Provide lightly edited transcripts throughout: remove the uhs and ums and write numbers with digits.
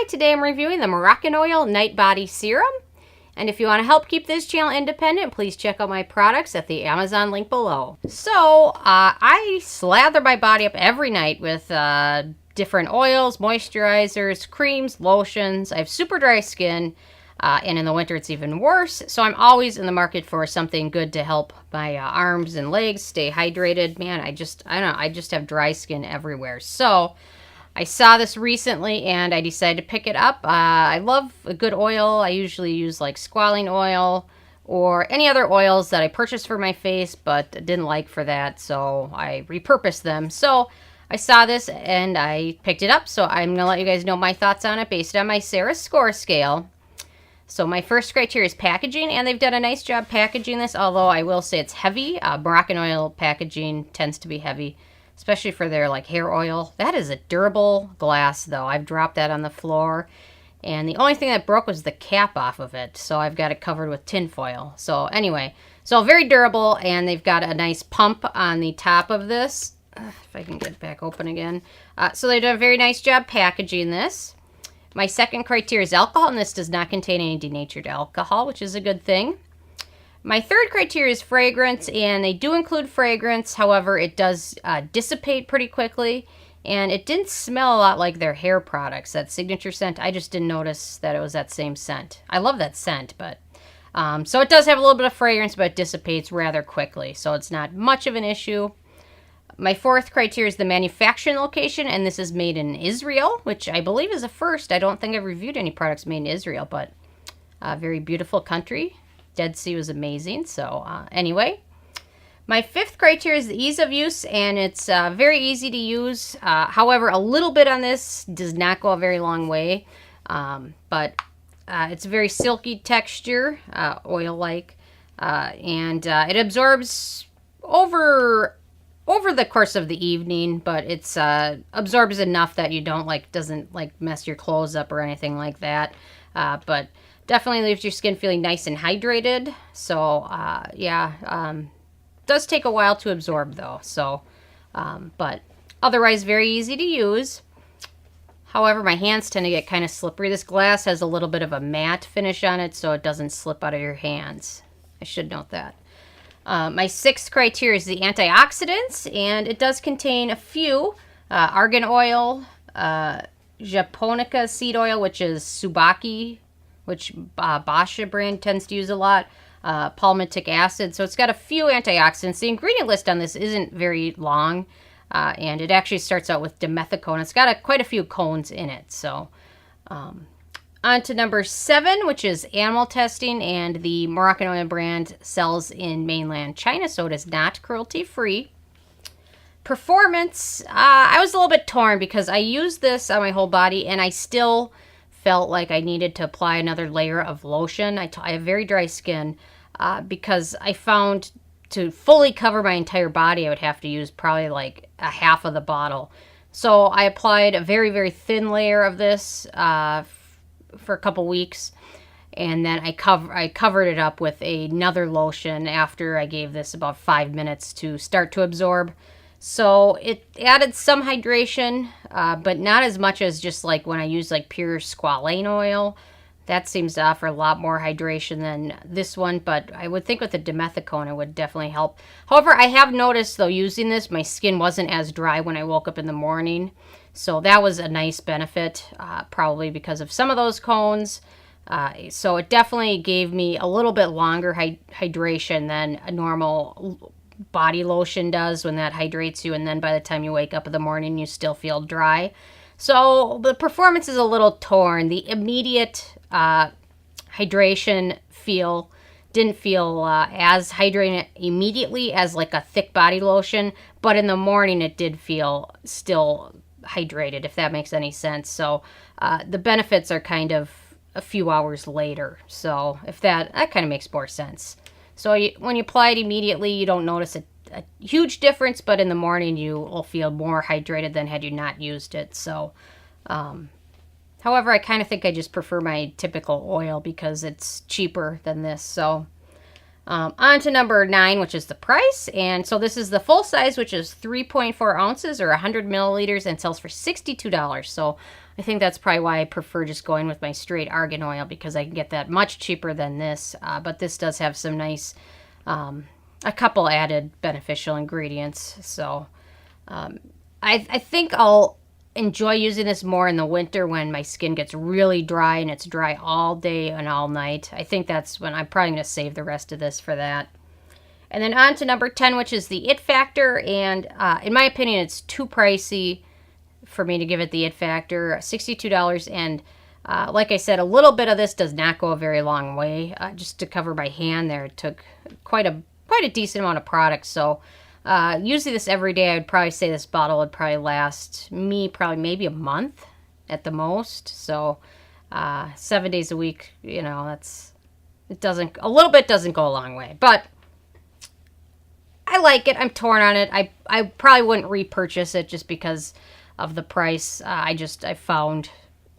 Hi, today I'm reviewing the Moroccan Oil Night Body Serum. And if you want to help keep this channel independent, please check out my products at the Amazon link below. So, I slather my body up every night with different oils, moisturizers, creams, lotions. I have super dry skin, and in the winter it's even worse. So I'm always in the market for something good to help my arms and legs stay hydrated. Man, I don't know, I just have dry skin everywhere. So I saw this recently and I decided to pick it up. I love a good oil. I usually use like squalene oil or any other oils that I purchased for my face but didn't like for that, so I repurposed them. So I saw this and I picked it up, so I'm going to let you guys know my thoughts on it based on my Sarah score scale. So my first criteria is packaging, and they've done a nice job packaging this, although I will say it's heavy. Moroccan oil packaging tends to be heavy, especially for their like hair oil. That is a durable glass though. I've dropped that on the floor and the only thing that broke was the cap off of it, so I've got it covered with tin foil. So anyway, so very durable, and they've got a nice pump on the top of this. If I can get it back open again. So they've done a very nice job packaging this. My second criteria is alcohol, and this does not contain any denatured alcohol, which is a good thing. My third criteria is fragrance, and they do include fragrance. However, it does dissipate pretty quickly, and it didn't smell a lot like their hair products. That signature scent, I just didn't notice that it was that same scent. I love that scent, but so it does have a little bit of fragrance, but it dissipates rather quickly, so it's not much of an issue. My fourth criteria is the manufacturing location, and this is made in Israel, which I believe is a first. I don't think I've reviewed any products made in Israel, but a very beautiful country. Dead Sea was amazing. So anyway, my fifth criteria is the ease of use, and it's very easy to use. However, a little bit on this does not go a very long way, but it's a very silky texture, oil-like, and it absorbs over the course of the evening, but it's absorbs enough that you doesn't mess your clothes up or anything like that, but definitely leaves your skin feeling nice and hydrated. So, does take a while to absorb though. So, but otherwise very easy to use. However, my hands tend to get kind of slippery. This glass has a little bit of a matte finish on it, so it doesn't slip out of your hands. I should note that. My sixth criteria is the antioxidants, and it does contain a few. Argan oil, japonica seed oil, which is Subaki, which Basha brand tends to use a lot, palmitic acid. So it's got a few antioxidants. The ingredient list on this isn't very long, and it actually starts out with Dimethicone. It's got quite a few cones in it. So on to number 7, which is animal testing, and the Moroccan Oil brand sells in mainland China, so it is not cruelty-free. Performance, I was a little bit torn because I used this on my whole body, and I still felt like I needed to apply another layer of lotion. I have very dry skin because I found to fully cover my entire body, I would have to use probably like a half of the bottle. So I applied a very, very thin layer of this for a couple weeks, and then I covered it up with another lotion after I gave this about 5 minutes to start to absorb. So it added some hydration, but not as much as just like when I use like pure squalane oil. That seems to offer a lot more hydration than this one, but I would think with the Dimethicone it would definitely help. However, I have noticed though, using this, my skin wasn't as dry when I woke up in the morning. So that was a nice benefit, probably because of some of those cones. So it definitely gave me a little bit longer hydration than a normal body lotion does when that hydrates you, and then by the time you wake up in the morning you still feel dry. So the performance is a little torn. The immediate hydration didn't feel as hydrating immediately as like a thick body lotion, but in the morning it did feel still hydrated, if that makes any sense. So the benefits are kind of a few hours later, so if that kind of makes more sense. So when you apply it immediately, you don't notice a huge difference, but in the morning you will feel more hydrated than had you not used it. So however, I kind of think I just prefer my typical oil because it's cheaper than this. So on to number 9, which is the price. And so this is the full size, which is 3.4 ounces or 100 milliliters, and sells for $62. So I think that's probably why I prefer just going with my straight argan oil, because I can get that much cheaper than this. But this does have some nice, a couple added beneficial ingredients. So I think I'll enjoy using this more in the winter when my skin gets really dry and it's dry all day and all night. I think that's when I'm probably going to save the rest of this for that. And then on to number 10, which is the It Factor. And in my opinion, it's too pricey for me to give it the It Factor, $62. And like I said, a little bit of this does not go a very long way. Just to cover my hand there, it took quite a decent amount of product. So usually this every day, I would probably say this bottle would probably last me probably maybe a month at the most. So 7 days a week, you know, a little bit doesn't go a long way. But I like it. I'm torn on it. I probably wouldn't repurchase it just because of the price. I found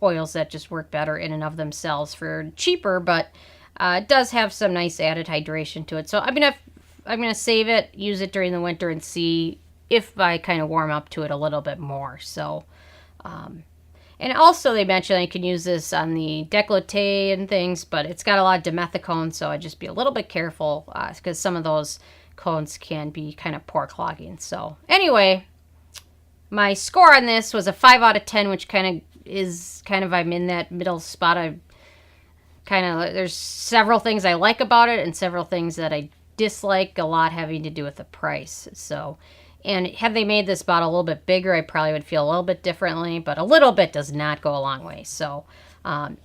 oils that just work better in and of themselves for cheaper, but it does have some nice added hydration to it. So I'm gonna save it, use it during the winter, and see if I kind of warm up to it a little bit more. So, and also they mentioned I can use this on the décolleté and things, but it's got a lot of dimethicone, so I'd just be a little bit careful because some of those cones can be kind of pore clogging. So anyway, my score on this was a 5 out of 10, which I'm in that middle spot. There's several things I like about it and several things that I dislike, a lot having to do with the price. So, and had they made this bottle a little bit bigger, I probably would feel a little bit differently, but a little bit does not go a long way. So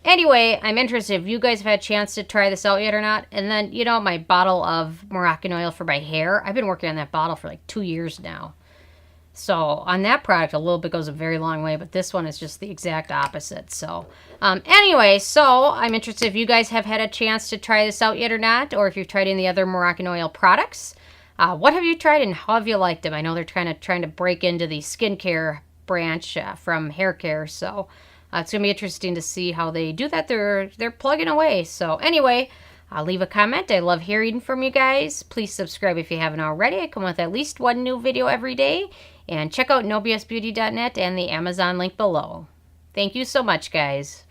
anyway, I'm interested if you guys have had a chance to try this out yet or not. And then, you know, my bottle of Moroccan oil for my hair, I've been working on that bottle for like 2 years now. So on that product, a little bit goes a very long way, but this one is just the exact opposite. So anyway, so I'm interested if you guys have had a chance to try this out yet or not, or if you've tried any other Moroccan oil products. What have you tried and how have you liked them? I know they're trying to break into the skincare branch from hair care, so it's going to be interesting to see how they do that. They're plugging away. So anyway, leave a comment. I love hearing from you guys. Please subscribe if you haven't already. I come with at least one new video every day. And check out nobsbeauty.net and the Amazon link below. Thank you so much, guys.